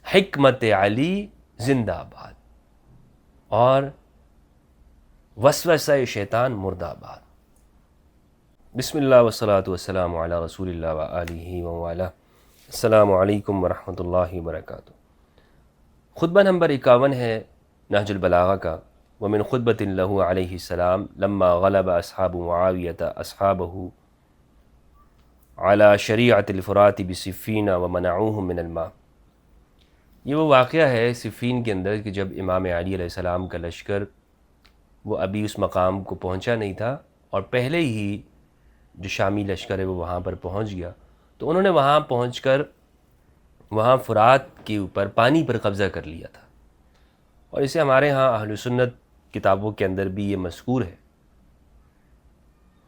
حکمت علی زندہ باد اور وسوسہ شیطان مردہ آباد۔ بسم اللہ والصلاۃ والسلام علی رسول اللہ وآلہ وآلہ۔ السلام علیکم ورحمۃ اللہ وبرکاتہ۔ خطبہ نمبر 51 ہے نہج البلاغہ کا۔ ومن خطبۃ لہ علیہ السلام لما غلب اصحاب معاویۃ اصحابہ علی شریعۃ الفرات بصفین ومنعوہم من الماء۔ یہ وہ واقعہ ہے صفین کے اندر کہ جب امام علی علیہ السلام کا لشکر وہ ابھی اس مقام کو پہنچا نہیں تھا اور پہلے ہی جو شامی لشکر ہے وہ وہاں پر پہنچ گیا، تو انہوں نے وہاں پہنچ کر وہاں فرات کے اوپر پانی پر قبضہ کر لیا تھا، اور اسے ہمارے ہاں اہل سنت کتابوں کے اندر بھی یہ مذکور ہے۔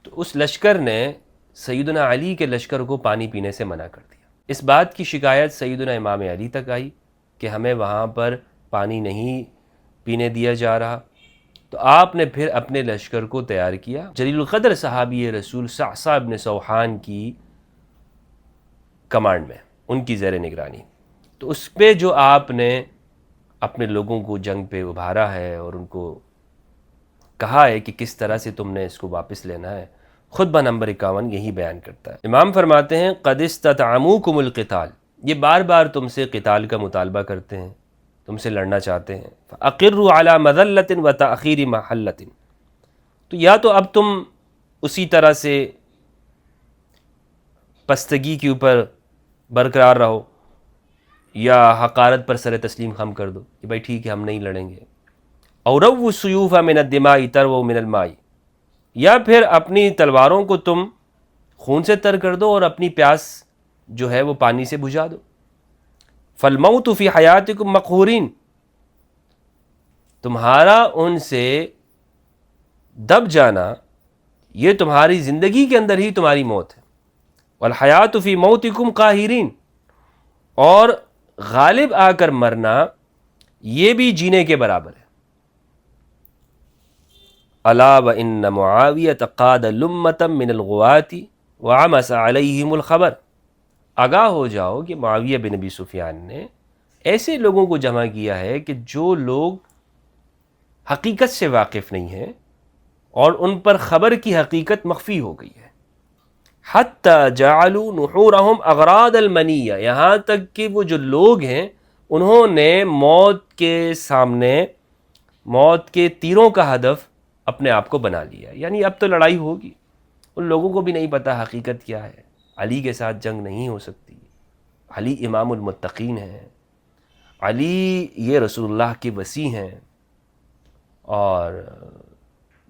تو اس لشکر نے سیدنا علی کے لشکر کو پانی پینے سے منع کر دیا۔ اس بات کی شکایت سیدنا امام علی تک آئی کہ ہمیں وہاں پر پانی نہیں پینے دیا جا رہا، تو آپ نے پھر اپنے لشکر کو تیار کیا جلیل القدر صحابی رسول صعصع بن سوحان کی کمانڈ میں، ان کی زیر نگرانی۔ تو اس پہ جو آپ نے اپنے لوگوں کو جنگ پہ ابھارا ہے اور ان کو کہا ہے کہ کس طرح سے تم نے اس کو واپس لینا ہے، خطبہ نمبر 51 یہی بیان کرتا ہے۔ امام فرماتے ہیں قد استطعموکم القتال، یہ بار بار تم سے قتال کا مطالبہ کرتے ہیں، تم سے لڑنا چاہتے ہیں۔ فَأَقِرُّوا عَلَى مَذَلَّةٍ وَتَأْخِيرِ مَحَلَّةٍ، تو یا تو اب تم اسی طرح سے پستگی کے اوپر برقرار رہو، یا حقارت پر سر تسلیم خم کر دو کہ بھائی ٹھیک ہے ہم نہیں لڑیں گے۔ أَوْ رَوُّوا السُّيُوفَ مِنَ الدِّمَاءِ تَرْوَوْا مِنَ الْمَاءِ، یا پھر اپنی تلواروں کو تم خون سے تر کر دو اور اپنی پیاس جو ہے وہ پانی سے بجھا دو۔ فَالْمَوْتُ فِي حَيَاتِكُمْ مَقْهُورِينَ، تمہارا ان سے دب جانا یہ تمہاری زندگی کے اندر ہی تمہاری موت ہے۔ وَالْحَيَاةُ فِي مَوْتِكُمْ قَاهِرِينَ، اور غالب آ کر مرنا یہ بھی جینے کے برابر ہے۔ أَلَا وَإِنَّ مُعَاوِيَةَ قَادَ لُمَّةً مِّنَ الْغُوَاةِ وَعَمَسَ عَلَيْهِمُ الْخَبَرَ، آگاہ ہو جاؤ کہ معاویہ بن ابی سفیان نے ایسے لوگوں کو جمع کیا ہے کہ جو لوگ حقیقت سے واقف نہیں ہیں اور ان پر خبر کی حقیقت مخفی ہو گئی ہے۔ حَتَّى جَعَلُوا نُحُورَهُمْ أَغْرَاضَ الْمَنِيَّةِ، یہاں تک کہ وہ جو لوگ ہیں انہوں نے موت کے سامنے موت کے تیروں کا ہدف اپنے آپ کو بنا لیا، یعنی اب تو لڑائی ہوگی۔ ان لوگوں کو بھی نہیں پتہ حقیقت کیا ہے، علی کے ساتھ جنگ نہیں ہو سکتی، علی امام المتقین ہیں، علی یہ رسول اللہ کے وصی ہیں، اور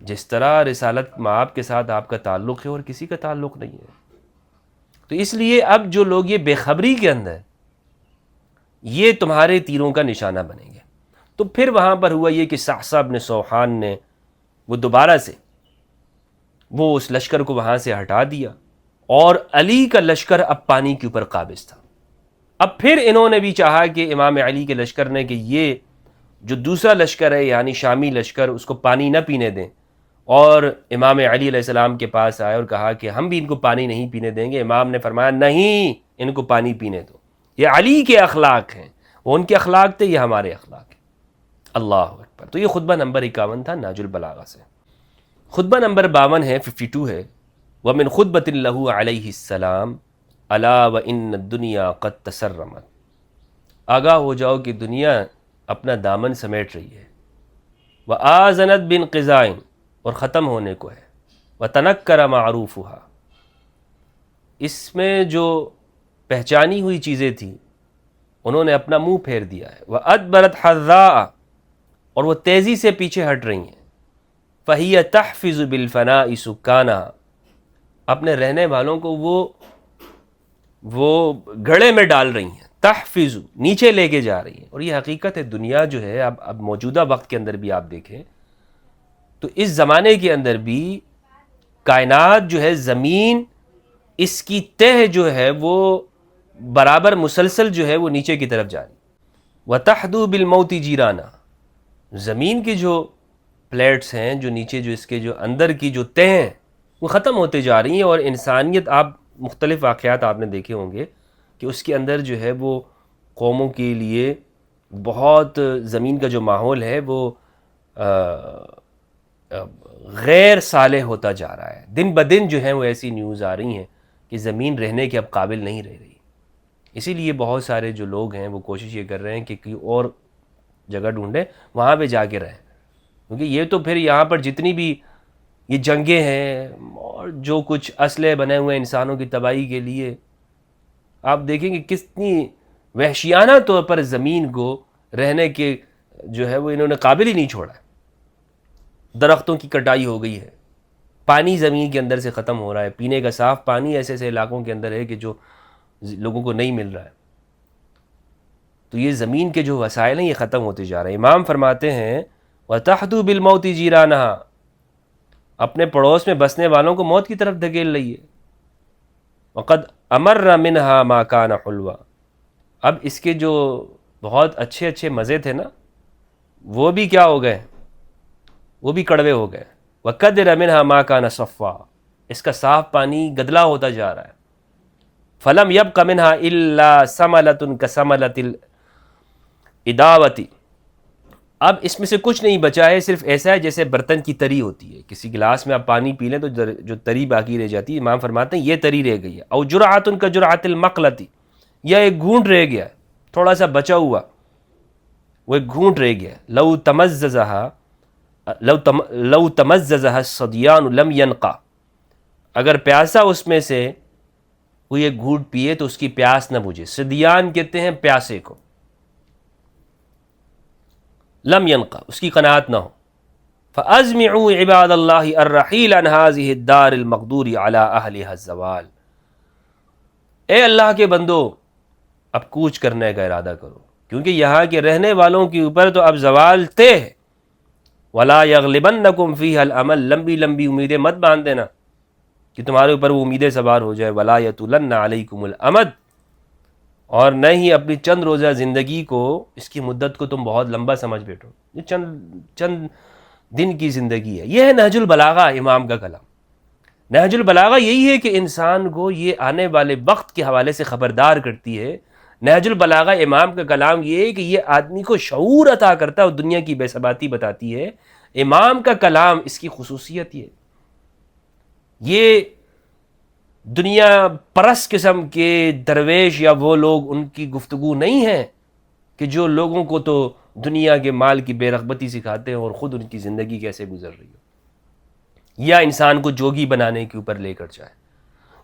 جس طرح رسالت مآب کے ساتھ آپ کا تعلق ہے اور کسی کا تعلق نہیں ہے۔ تو اس لیے اب جو لوگ یہ بے خبری کے اندر یہ تمہارے تیروں کا نشانہ بنیں گے۔ تو پھر وہاں پر ہوا یہ کہ صعصع بن سوحان نے وہ دوبارہ سے وہ اس لشکر کو وہاں سے ہٹا دیا، اور علی کا لشکر اب پانی کے اوپر قابض تھا۔ اب پھر انہوں نے بھی چاہا کہ امام علی کے لشکر نے کہ یہ جو دوسرا لشکر ہے یعنی شامی لشکر اس کو پانی نہ پینے دیں، اور امام علی علیہ السلام کے پاس آئے اور کہا کہ ہم بھی ان کو پانی نہیں پینے دیں گے۔ امام نے فرمایا نہیں، ان کو پانی پینے دو، یہ علی کے اخلاق ہیں، وہ ان کے اخلاق تھے، یہ ہمارے اخلاق ہیں۔ اللہ اکبر۔ تو یہ خطبہ نمبر 51 تھا نہج البلاغہ سے۔ خطبہ نمبر 52 ہے 52 ہے ومن خطبۃ لہ علیہ السلام الا وان الدنیا قد تسرمت، آگاہ ہو جاؤ کہ دنیا اپنا دامن سمیٹ رہی ہے۔ وآذنت بانقضاء، اور ختم ہونے کو ہے۔ وتنکر معروفها، اس میں جو پہچانی ہوئی چیزیں تھیں انہوں نے اپنا منہ پھیر دیا ہے۔ وادبرت حذاء، اور وہ تیزی سے پیچھے ہٹ رہی ہیں۔ فَهِيَ تَحْفِظُ بِالْفَنَاءِ سُكَّانَهَا، اپنے رہنے والوں کو وہ گھڑے میں ڈال رہی ہیں، تحفظ نیچے لے کے جا رہی ہیں۔ اور یہ حقیقت ہے، دنیا جو ہے اب موجودہ وقت کے اندر بھی آپ دیکھیں تو اس زمانے کے اندر بھی کائنات جو ہے، زمین اس کی تہ جو ہے وہ برابر مسلسل جو ہے وہ نیچے کی طرف جا رہی۔ وَتَحْدُو بِالْمَوْتِ جِيرَانَهَا، زمین کی جو پلیٹس ہیں، جو نیچے جو اس کے جو اندر کی جو تہ ہیں وہ ختم ہوتے جا رہی ہیں، اور انسانیت آپ مختلف واقعات آپ نے دیکھے ہوں گے کہ اس کے اندر جو ہے وہ قوموں کے لیے بہت زمین کا جو ماحول ہے وہ غیر صالح ہوتا جا رہا ہے. دن بدن جو ہے وہ ایسی نیوز آ رہی ہیں کہ زمین رہنے کے اب قابل نہیں رہ رہی. اسی لیے بہت سارے جو لوگ ہیں وہ کوشش یہ کر رہے ہیں کہ کوئی اور جگہ ڈھونڈیں، وہاں پہ جا کے رہیں، کیونکہ یہ تو پھر یہاں پر جتنی بھی یہ جنگیں ہیں اور جو کچھ اسلحے بنے ہوئے ہیں انسانوں کی تباہی کے لیے، آپ دیکھیں کہ کتنی وحشیانہ طور پر زمین کو رہنے کے جو ہے وہ انہوں نے قابل ہی نہیں چھوڑا. درختوں کی کٹائی ہو گئی ہے، پانی زمین کے اندر سے ختم ہو رہا ہے، پینے کا صاف پانی ایسے ایسے علاقوں کے اندر ہے کہ جو لوگوں کو نہیں مل رہا ہے. تو یہ زمین کے جو وسائل ہیں یہ ختم ہوتے جا رہے ہیں. امام فرماتے ہیں وَتَحْدُو بِالْمَوْتِ جِيرَانَهَا، اپنے پڑوس میں بسنے والوں کو موت کی طرف دھکیل رہی ہے. وَقَدْ أَمَرَّ مِنْهَا مَا كَانَ حُلْوًا، اب اس کے جو بہت اچھے اچھے مزے تھے نا وہ بھی کیا ہو گئے، وہ بھی کڑوے ہو گئے. وَقَدْرَ مِنْهَا مَا كَانَ صَفًّا، اس کا صاف پانی گدلا ہوتا جا رہا ہے. فَلَمْ يَبْقَ مِنْهَا إِلَّا سَمَلَةٌ كَسَمَلَةِ الْإِدَاوَةِ، اب اس میں سے کچھ نہیں بچا ہے، صرف ایسا ہے جیسے برتن کی تری ہوتی ہے. کسی گلاس میں آپ پانی پی لیں تو جو تری باقی رہ جاتی ہے، امام فرماتے ہیں یہ تری رہ گئی ہے. او جرعۃ کجرعۃ المقلۃ، یا ایک گھونٹ رہ گیا، تھوڑا سا بچا ہوا وہ ایک گھونٹ رہ گیا. لو تمززها الصدیان لم ينقع، اگر پیاسا اس میں سے کوئی ایک گھونٹ پیے تو اس کی پیاس نہ بجھے. صدیان کہتے ہیں پیاسے کو. لم ينقع، اس کی قناعت نہ ہو. فَأَزْمِعُوا عِبَادَ اللَّهِ الرَّحِيلَ عَنْ هَذِهِ الدَّارِ الْمَقْدُورِ عَلَىٰ أَهْلِهَا الزَّوَالِ، اے اللہ کے بندو اب کوچ کرنے کا ارادہ کرو، کیونکہ یہاں کے رہنے والوں کے اوپر تو اب زوال طے ہے. وَلَا يَغْلِبَنَّكُمْ فِيهَا الْأَمَلُ، لمبی لمبی امیدیں مت باندھ دینا کہ تمہارے اوپر وہ امیدیں سوار ہو جائے. وَلَا يَطُولَنَّ عَلَيْكُمُ الْأَمَدُ، اور نہ ہی اپنی چند روزہ زندگی کو، اس کی مدت کو تم بہت لمبا سمجھ بیٹھو، یہ چند دن کی زندگی ہے. یہ ہے نہج البلاغہ امام کا کلام. نہج البلاغہ یہی ہے کہ انسان کو یہ آنے والے وقت کے حوالے سے خبردار کرتی ہے. نہج البلاغہ امام کا کلام یہ ہے کہ یہ آدمی کو شعور عطا کرتا ہے اور دنیا کی بے ثباتی بتاتی ہے. امام کا کلام اس کی خصوصیت یہ دنیا پرست قسم کے درویش یا وہ لوگ ان کی گفتگو نہیں ہے کہ جو لوگوں کو تو دنیا کے مال کی بے رغبتی سکھاتے ہیں اور خود ان کی زندگی کیسے گزر رہی ہو، یا انسان کو جوگی بنانے کے اوپر لے کر جائے.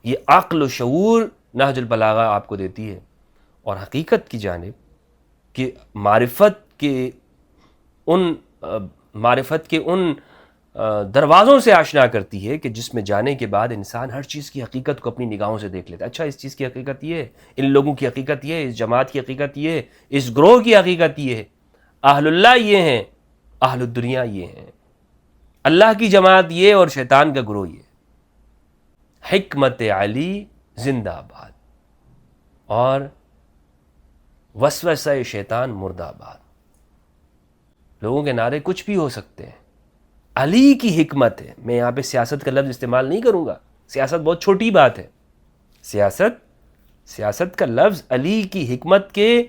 یہ عقل و شعور نہج البلاغہ آپ کو دیتی ہے، اور حقیقت کی جانب کہ معرفت کے ان دروازوں سے آشنا کرتی ہے کہ جس میں جانے کے بعد انسان ہر چیز کی حقیقت کو اپنی نگاہوں سے دیکھ لیتا ہے. اچھا اس چیز کی حقیقت یہ ہے، ان لوگوں کی حقیقت یہ ہے، اس جماعت کی حقیقت یہ ہے، اس گروہ کی حقیقت یہ ہے. اہل اللہ یہ ہیں، اہل الدنیا یہ ہیں، اللہ کی جماعت یہ اور شیطان کا گروہ یہ. حکمت علی زندہ آباد اور وسوسہ شیطان مردہ آباد. لوگوں کے نعرے کچھ بھی ہو سکتے ہیں، علی کی حکمت ہے. میں یہاں پہ سیاست کا لفظ استعمال نہیں کروں گا، سیاست بہت چھوٹی بات ہے. سیاست کا لفظ علی کی حکمت کے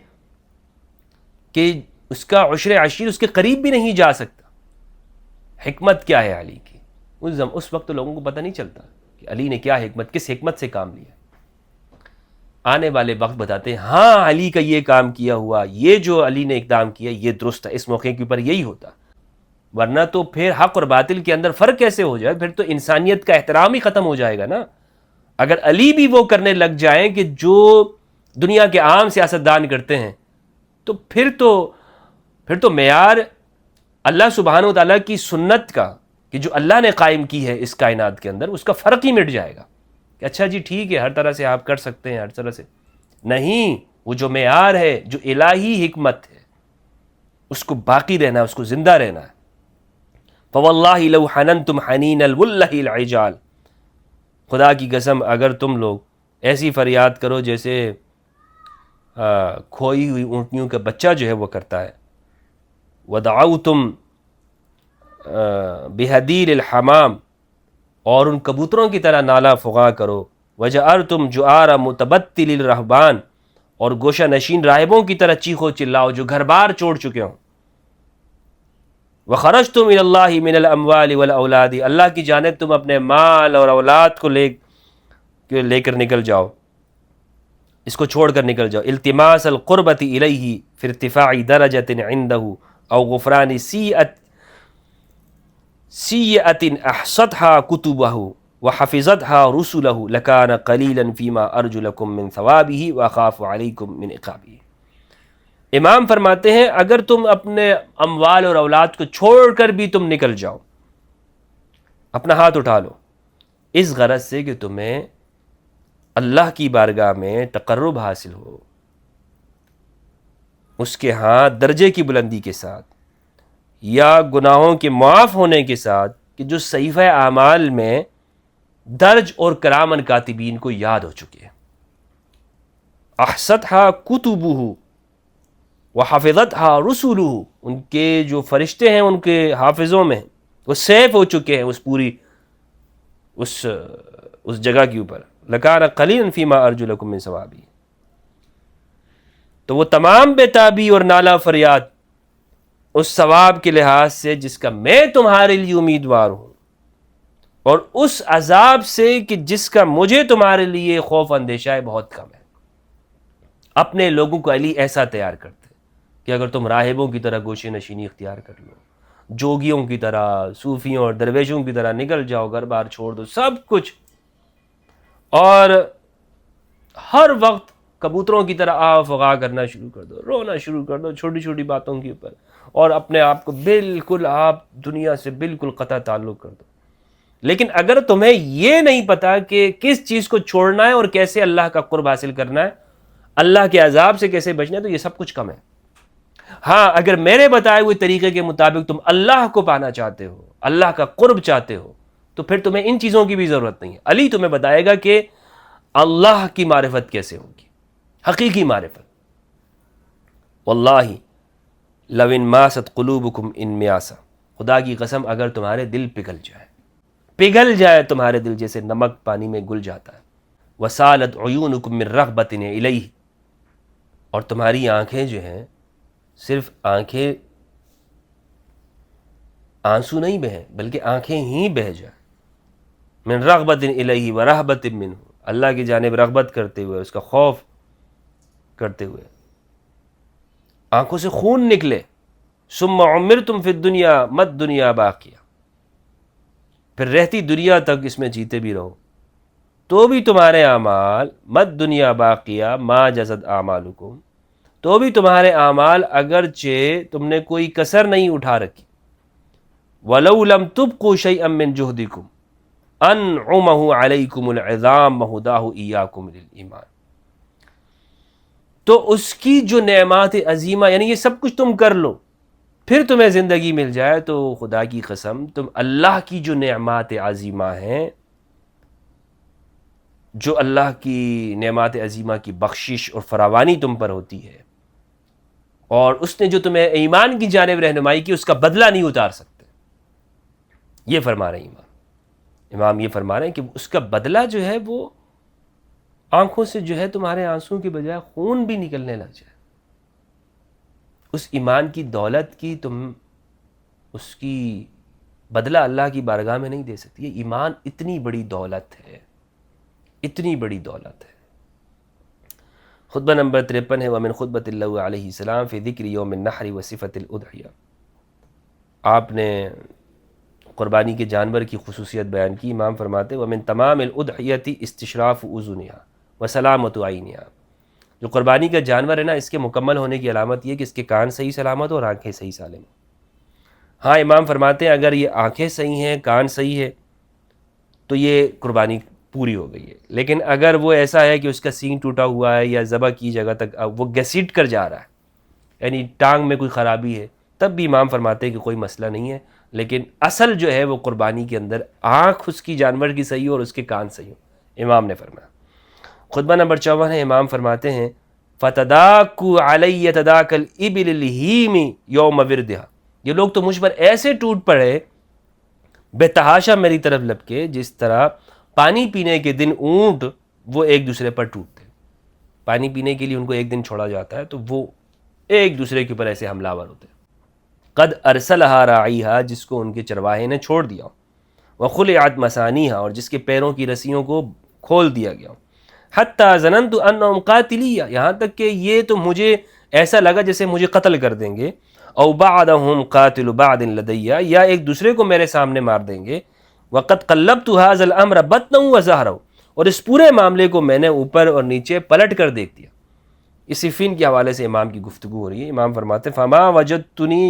کہ اس کا عشر عشیر اس کے قریب بھی نہیں جا سکتا. حکمت کیا ہے علی کی؟ اس وقت لوگوں کو پتہ نہیں چلتا کہ علی نے کیا حکمت، کس حکمت سے کام لیا. آنے والے وقت بتاتے ہیں ہاں علی کا یہ کام کیا ہوا، یہ جو علی نے اقدام کیا یہ درست ہے، اس موقع کے اوپر یہی ہوتا. ورنہ تو پھر حق اور باطل کے اندر فرق کیسے ہو جائے؟ پھر تو انسانیت کا احترام ہی ختم ہو جائے گا نا. اگر علی بھی وہ کرنے لگ جائیں کہ جو دنیا کے عام سیاستدان کرتے ہیں تو پھر تو معیار اللہ سبحانہ و تعالیٰ کی سنت کا کہ جو اللہ نے قائم کی ہے اس کائنات کے اندر، اس کا فرق ہی مٹ جائے گا کہ اچھا جی ٹھیک ہے ہر طرح سے آپ کر سکتے ہیں، ہر طرح سے نہیں. وہ جو معیار ہے، جو الہی حکمت ہے، اس کو باقی رہنا، اس کو زندہ رہنا ہے. فواللہ لو حننتم حنین الولہ العجال، خدا کی قسم اگر تم لوگ ایسی فریاد کرو جیسے کھوئی ہوئی اونٹنیوں کا بچہ جو ہے وہ کرتا ہے. ودعوتم بحدیر الحمام، اور ان کبوتروں کی طرح نالا فغاں کرو. وجعلتم جعار متبتل الرہبان، اور گوشہ نشین راہبوں کی طرح چیخو چلاؤ جو گھر بار چھوڑ چکے ہوں. وَخَرَجْتُمْ إِلَى اللَّهِ مِنَ الْأَمْوَالِ وَالْأَوْلَادِ، اللہ کی جانب تم اپنے مال اور اولاد کو لے کر نکل جاؤ، اس کو چھوڑ کر نکل جاؤ. التماس القربۃ الیہ فی ارتفاع درجۃ عنده او غفران سیئۃ احصتها کتبہ وحفظتها رسلہ لکان قلیلا فیما ارجو لکم من ثوابہ واخاف علیکم من عقابہ. امام فرماتے ہیں اگر تم اپنے اموال اور اولاد کو چھوڑ کر بھی تم نکل جاؤ، اپنا ہاتھ اٹھا لو، اس غرض سے کہ تمہیں اللہ کی بارگاہ میں تقرب حاصل ہو، اس کے ہاں درجے کی بلندی کے ساتھ، یا گناہوں کے معاف ہونے کے ساتھ کہ جو صحیفہ اعمال میں درج اور کرامن کاتبین کو یاد ہو چکے ہیں. احصتها کتبہ وحفظتها رسلہ، ان کے جو فرشتے ہیں ان کے حافظوں میں وہ سیف ہو چکے ہیں اس پوری اس جگہ کے اوپر. لکان قلیلا فیما ارجو لکم من ثوابہ، تو وہ تمام بے-تابی اور نالہ فریاد اس ثواب کے لحاظ سے جس کا میں تمہارے لیے امیدوار ہوں، اور اس عذاب سے کہ جس کا مجھے تمہارے لیے خوف اندیشہ ہے بہت کم ہے. اپنے لوگوں کو علی ایسا تیار کرتے کہ اگر تم راہبوں کی طرح گوشے نشینی اختیار کر لو، جوگیوں کی طرح، صوفیوں اور درویشوں کی طرح نکل جاؤ، گھر بار چھوڑ دو سب کچھ، اور ہر وقت کبوتروں کی طرح آف وغا کرنا شروع کر دو، رونا شروع کر دو چھوٹی چھوٹی باتوں کے اوپر، اور اپنے آپ کو بالکل آپ دنیا سے بالکل قطع تعلق کر دو. لیکن اگر تمہیں یہ نہیں پتا کہ کس چیز کو چھوڑنا ہے اور کیسے اللہ کا قرب حاصل کرنا ہے، اللہ کے عذاب سے کیسے بچنا ہے، تو یہ سب کچھ کم ہے. ہاں اگر میرے بتائے ہوئے طریقے کے مطابق تم اللہ کو پانا چاہتے ہو، اللہ کا قرب چاہتے ہو، تو پھر تمہیں ان چیزوں کی بھی ضرورت نہیں ہے. علی تمہیں بتائے گا کہ اللہ کی معرفت کیسے ہوگی، حقیقی معرفت. واللہ لو انماست قلوبکم انمیاسا، خدا کی قسم اگر تمہارے دل پگھل جائے تمہارے دل جیسے نمک پانی میں گل جاتا ہے. وسالت عیونکم من رغبت الیہ، اور تمہاری آنکھیں جو ہیں صرف آنکھیں آنسو نہیں بہیں بلکہ آنکھیں ہی بہہ جائیں. من رغبت الیہ ورہبت منہ، اللہ کی جانب رغبت کرتے ہوئے، اس کا خوف کرتے ہوئے، آنکھوں سے خون نکلے. ثم عمرتم فی الدنیا مت دنیا باقیہ، پھر رہتی دنیا تک اس میں جیتے بھی رہو تو بھی تمہارے اعمال مت دنیا باقیہ ما جزت اعمالکم، تو بھی تمہارے اعمال اگرچہ تم نے کوئی کسر نہیں اٹھا رکھی. وَلَوْ لَمْ تُبْقُوا شَيْئًا مِّن جُهْدِكُمْ أَنْعُمَهُ عَلَيْكُمُ الْعِظَامَ وَهُدَاهُ إِيَّاكُمْ لِلْإِيمَانِ، تو اس کی جو نعمات عظیمہ، یعنی یہ سب کچھ تم کر لو پھر تمہیں زندگی مل جائے، تو خدا کی قسم تم اللہ کی جو نعمات عظیمہ ہیں، جو اللہ کی نعمات عظیمہ کی بخشش اور فراوانی تم پر ہوتی ہے، اور اس نے جو تمہیں ایمان کی جانب رہنمائی کی، اس کا بدلہ نہیں اتار سکتے. یہ فرما رہے ہیں امام یہ فرما رہے ہیں کہ اس کا بدلہ جو ہے وہ آنکھوں سے جو ہے تمہارے آنسوں کے بجائے خون بھی نکلنے لگ جائے. اس ایمان کی دولت کی تم اس کی بدلہ اللہ کی بارگاہ میں نہیں دے سکتی. یہ ایمان اتنی بڑی دولت ہے، اتنی بڑی دولت ہے. خطبہ نمبر 53 ہے ومن خطبۃ اللہ علیہ السلام فی ذکر یوم النحر و صفۃ الاضحیہ. آپ نے قربانی کے جانور کی خصوصیت بیان کی. امام فرماتے ہیں ومن تمام الاضحیۃ استشراف اذنها وسلامۃ عینها، جو قربانی کا جانور ہے نا، اس کے مکمل ہونے کی علامت یہ کہ اس کے کان صحیح سلامت اور آنکھیں صحیح سالم. ہاں امام فرماتے ہیں اگر یہ آنکھیں صحیح ہیں، کان صحیح ہے، تو یہ قربانی پوری ہو گئی ہے. لیکن اگر وہ ایسا ہے کہ اس کا سینگ ٹوٹا ہوا ہے یا ذبح کی جگہ تک وہ گھسیٹ کر جا رہا ہے، یعنی ٹانگ میں کوئی خرابی ہے، تب بھی امام فرماتے ہیں کہ کوئی مسئلہ نہیں ہے. لیکن اصل جو ہے وہ قربانی کے اندر آنکھ اس کی جانور کی صحیح ہو اور اس کے کان صحیح ہو، امام نے فرمایا. خطبہ نمبر 54 ہے. امام فرماتے ہیں فَتَدَاكُوا عَلَيَّ تَدَاكَ الْإِبِلِ الْهِيمِ يَوْمَ وِرْدِهَا، یہ لوگ تو مجھ پر ایسے ٹوٹ پڑے بے تحاشا میری طرف لپکے، جس طرح پانی پینے کے دن اونٹ وہ ایک دوسرے پر ٹوٹتے. پانی پینے کے لیے ان کو ایک دن چھوڑا جاتا ہے تو وہ ایک دوسرے کے اوپر ایسے حملہ آور ہوتے ہیں. قد ارسلها راعیها، جس کو ان کے چرواہے نے چھوڑ دیا، وخلعت مسانیها، اور جس کے پیروں کی رسیوں کو کھول دیا گیا، حتی ظننت انہم قاتلی، یہاں تک کہ یہ تو مجھے ایسا لگا جیسے مجھے قتل کر دیں گے، او بعضهم قاتل بعض لدی، یا ایک دوسرے کو میرے سامنے مار دیں گے. وقد قلبت هذا الامر بطنا وظہرا، اور اس پورے معاملے کو میں نے اوپر اور نیچے پلٹ کر دیکھ دیا. اس صفین کے حوالے سے امام کی گفتگو ہو رہی ہے. امام فرماتے ہیں فما وجدتنی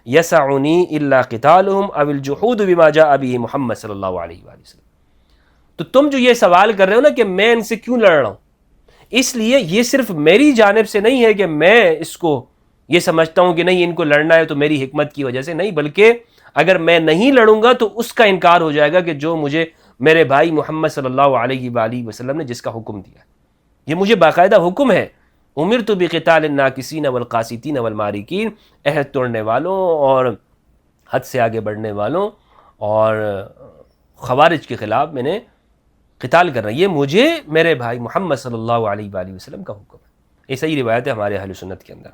یسعنی الا قتالهم او الجحود بما جاء به محمد صلی اللہ علیہ وآلہ وسلم. تو تم جو یہ سوال کر رہے ہو نا کہ میں ان سے کیوں لڑ رہا ہوں، اس لیے یہ صرف میری جانب سے نہیں ہے کہ میں اس کو یہ سمجھتا ہوں کہ نہیں ان کو لڑنا ہے تو میری حکمت کی وجہ سے، نہیں، بلکہ اگر میں نہیں لڑوں گا تو اس کا انکار ہو جائے گا کہ جو مجھے میرے بھائی محمد صلی اللہ علیہ وآلہ وسلم نے جس کا حکم دیا، یہ مجھے باقاعدہ حکم ہے. امرت بقتال الناکسین والقاسطین والمارکین، عہد توڑنے والوں اور حد سے آگے بڑھنے والوں اور خوارج کے خلاف میں نے قتال کرنا، یہ مجھے میرے بھائی محمد صلی اللہ علیہ وآلہ وسلم کا حکم ہے. یہ صحیح روایت ہے ہمارے اہل سنت کے اندر.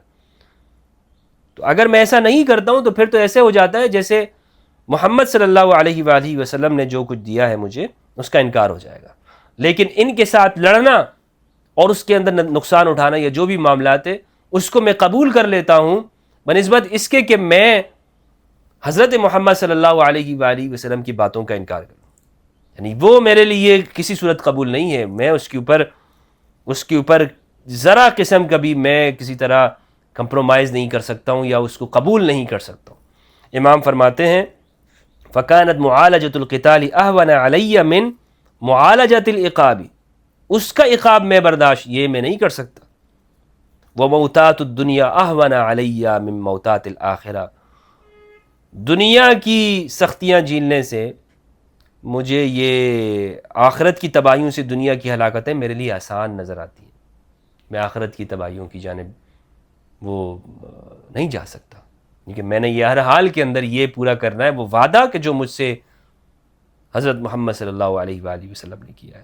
تو اگر میں ایسا نہیں کرتا ہوں تو پھر تو ایسے ہو جاتا ہے جیسے محمد صلی اللہ علیہ وآلہ وسلم نے جو کچھ دیا ہے مجھے اس کا انکار ہو جائے گا. لیکن ان کے ساتھ لڑنا اور اس کے اندر نقصان اٹھانا یا جو بھی معاملات ہے اس کو میں قبول کر لیتا ہوں بنسبت اس کے کہ میں حضرت محمد صلی اللہ علیہ وآلہ وسلم کی باتوں کا انکار کروں. یعنی وہ میرے لیے کسی صورت قبول نہیں ہے، میں اس کے اوپر ذرا قسم کا بھی میں کسی طرح کمپرومائز نہیں کر سکتا ہوں یا اس کو قبول نہیں کر سکتا ہوں. امام فرماتے ہیں فَكَانَتْ مُعَالَجَةُ الْقِتَالِ أَهْوَنَ عَلَيَّ مِنْ مُعَالَجَةِ الْعِقَابِ، اس کا عقاب میں برداشت یہ میں نہیں کر سکتا. وَمَوْتَاتُ الدُّنْيَا أَهْوَنَ عَلَيَّ مِنْ مَوْتَاتِ الْآخِرَةِ، دنیا کی سختیاں جھیلنے سے مجھے یہ آخرت کی تباہیوں سے دنیا کی ہلاکتیں میرے لیے آسان نظر آتی ہیں. میں آخرت کی تباہیوں کی جانب وہ نہیں جا سکتا، کیونکہ میں نے یہ ہر حال کے اندر یہ پورا کرنا ہے وہ وعدہ کہ جو مجھ سے حضرت محمد صلی اللہ علیہ وآلہ وسلم نے کیا ہے.